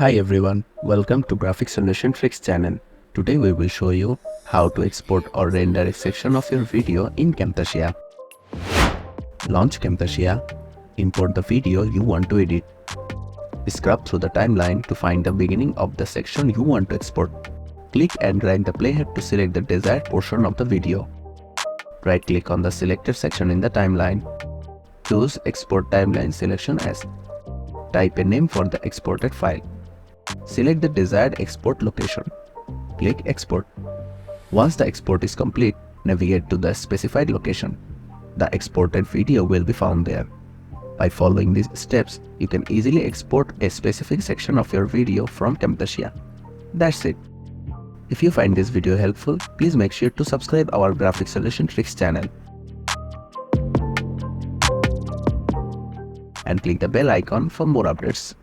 Hi everyone, welcome to Graphic Solution Tricks channel. Today we will show you how to export or render a section of your video in Camtasia. Launch Camtasia, import the video you want to edit. Scrub through the timeline to find the beginning of the section you want to export. Click and drag the playhead to select the desired portion of the video. Right-click on the selected section in the timeline. Choose Export Timeline Selection as. Type a name for the exported file. Select the desired export location. Click Export. Once the export is complete, navigate to the specified location. The exported video will be found there. By following these steps, you can easily export a specific section of your video from Camtasia. That's it. If you find this video helpful, please make sure to subscribe our Graphic Solution Tricks channel and click the bell icon for more updates.